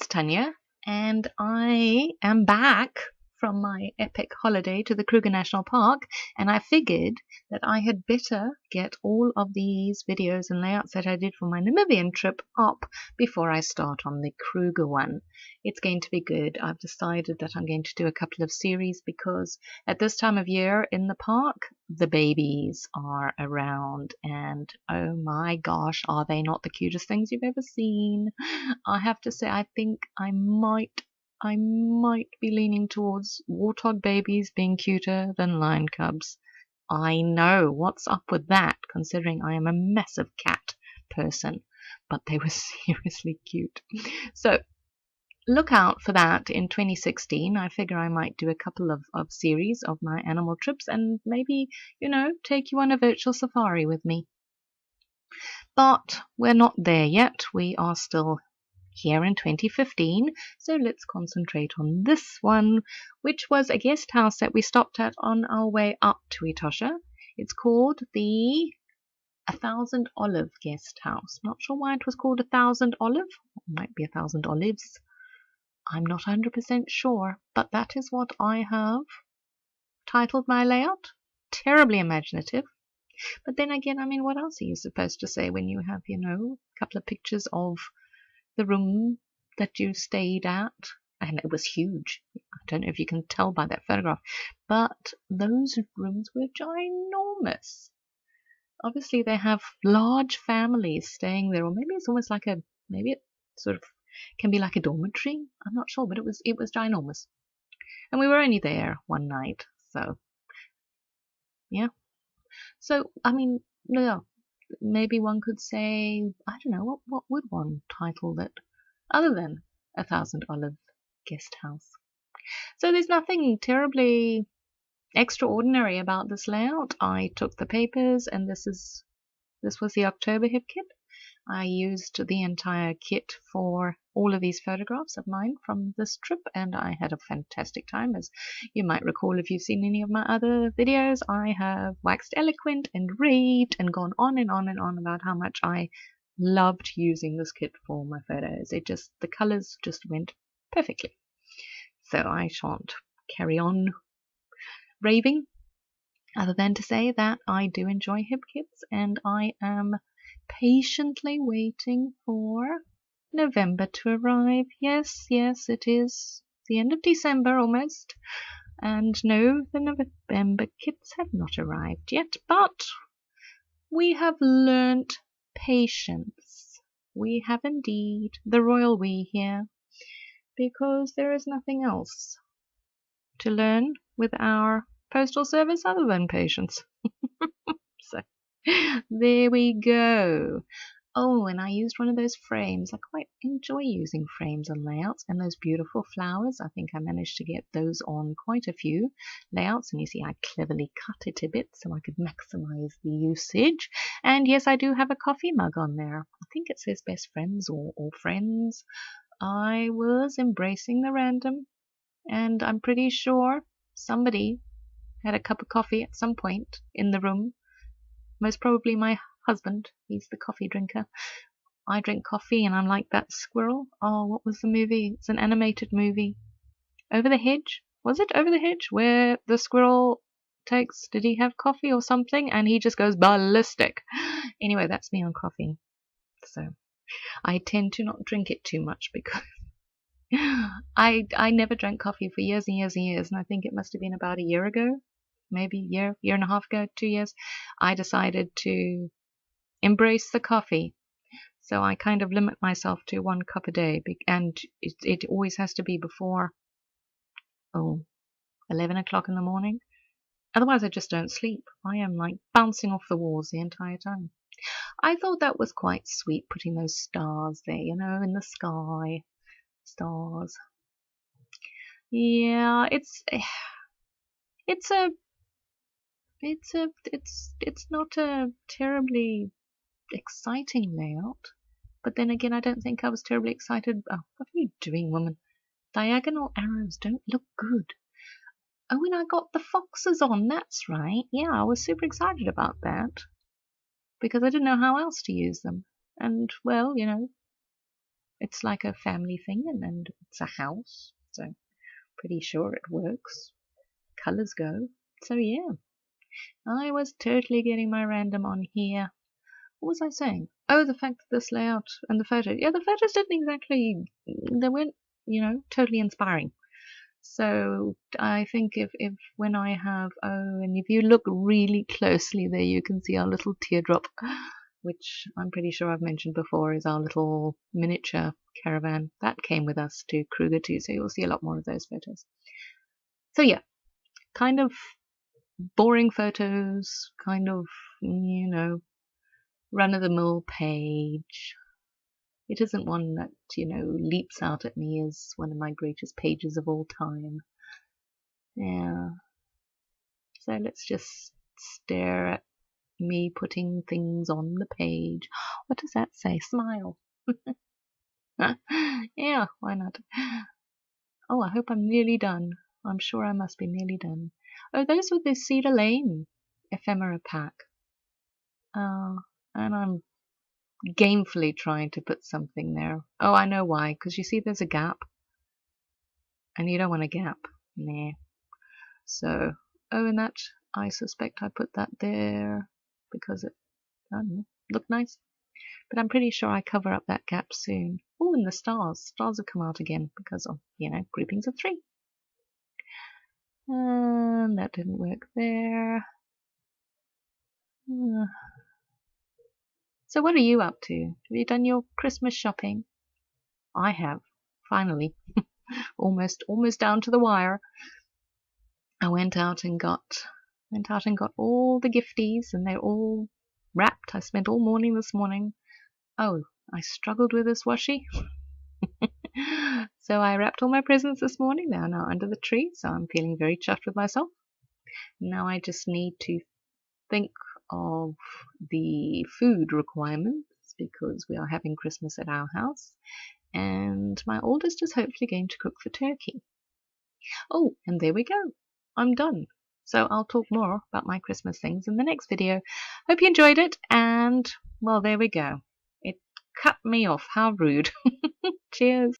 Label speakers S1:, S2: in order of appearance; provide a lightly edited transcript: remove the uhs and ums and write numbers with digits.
S1: it's Tanya, and I am back from my epic holiday to the Kruger National Park, and I figured that I had better get all of these videos and layouts that I did for my Namibian trip up before I start on the Kruger one. It's going to be good. I've decided that I'm going to do a couple of series because at this time of year in the park, the babies are around, and oh my gosh, are they not the cutest things you've ever seen? I have to say, I think I might be leaning towards warthog babies being cuter than lion cubs. I know, what's up with that, considering I am a massive cat person, but they were seriously cute. So look out for that in 2016. I figure I might do a couple of series of my animal trips and maybe, take you on a virtual safari with me. But we're not there yet. We are still here in 2015, so let's concentrate on this one, which was a guest house that we stopped at on our way up to Etosha. It's called the 1,000 Olive Guest House. Not sure why it was called 1,000 Olive. It might be 1,000 olives. I'm not 100% sure, but that is what I have titled my layout. Terribly imaginative. But then again, I mean, what else are you supposed to say when you have, a couple of pictures of the room that you stayed at? And it was huge. I don't know if you can tell by that photograph, but those rooms were ginormous. Obviously, they have large families staying there, or maybe it's almost like maybe it sort of can be like a dormitory. I'm not sure, but it was ginormous. And we were only there one night, so yeah. So, I mean, no, maybe one could say, I don't know, what would one title it other than 1,000 Olive Guest House? So there's nothing terribly extraordinary about this layout. I took the papers, and this was the October HipKit. I used the entire kit for all of these photographs of mine from this trip, and I had a fantastic time. As you might recall if you've seen any of my other videos, I have waxed eloquent and raved and gone on and on and on about how much I loved using this kit for my photos. The colors just went perfectly. So I shan't carry on raving, other than to say that I do enjoy HipKits, and I am patiently waiting for November to arrive. Yes, it is the end of December almost, and no, the November kits have not arrived yet, but we have learnt patience. We have indeed, the royal we here, because there is nothing else to learn with our postal service other than patience. So there we go. Oh, and I used one of those frames. I quite enjoy using frames and layouts, and those beautiful flowers. I think I managed to get those on quite a few layouts, and you see I cleverly cut it a bit so I could maximize the usage. And yes, I do have a coffee mug on there. I think it says best friends or friends. I was embracing the random, and I'm pretty sure somebody had a cup of coffee at some point in the room. Most probably my husband. He's the coffee drinker. I drink coffee, and I'm like that squirrel. Oh, what was the movie? It's an animated movie. Over the Hedge? Was it Over the Hedge? Where the squirrel did he have coffee or something? And he just goes ballistic. Anyway, that's me on coffee. So I tend to not drink it too much because I never drank coffee for years and years and years, and I think it must have been about a year ago, maybe year and a half ago, 2 years, I decided to embrace the coffee. So I kind of limit myself to 1 cup a day, and it always has to be before 11 o'clock in the morning. Otherwise I just don't sleep. I am like bouncing off the walls the entire time. I thought that was quite sweet, putting those stars there, in the sky. Stars. Yeah, it's not a terribly exciting layout, but then again, I don't think I was terribly excited. Oh, what are you doing, woman? Diagonal arrows don't look good. Oh, and I got the foxes on, that's right. Yeah, I was super excited about that because I didn't know how else to use them. And, well, it's like a family thing, and it's a house, so pretty sure it works. Colors go. So yeah, I was totally getting my random on here. What was I saying? Oh, the fact that this layout and the photos. Yeah, the photos didn't exactly, they weren't, totally inspiring. So I think if when I have, and if you look really closely there, you can see our little teardrop, which I'm pretty sure I've mentioned before is our little miniature caravan. That came with us to Kruger too, so you'll see a lot more of those photos. So yeah, kind of boring photos, kind of, run-of-the-mill page. It isn't one that, leaps out at me as one of my greatest pages of all time. Yeah. So let's just stare at me putting things on the page. What does that say? Smile. Yeah, why not? Oh, I hope I'm nearly done. I'm sure I must be nearly done. Oh, those were the Cedar Lane ephemera pack. And I'm gamefully trying to put something there. Oh, I know why. Because you see there's a gap. And you don't want a gap. Nah. So, and that, I suspect I put that there because it, I don't know, looked nice. But I'm pretty sure I cover up that gap soon. Oh, and the stars. Stars have come out again because of, groupings of 3. And that didn't work there. So what are you up to? Have you done your Christmas shopping? I have, finally. almost down to the wire. I went out and got all the gifties, and they're all wrapped. I spent all morning this morning. Oh, I struggled with this washi. So I wrapped all my presents this morning. They are now under the tree, so I'm feeling very chuffed with myself. Now I just need to think of the food requirements because we are having Christmas at our house, and my oldest is hopefully going to cook for turkey. Oh, and there we go. I'm done. So I'll talk more about my Christmas things in the next video. Hope you enjoyed it, and well, there we go. It cut me off. How rude. Cheers.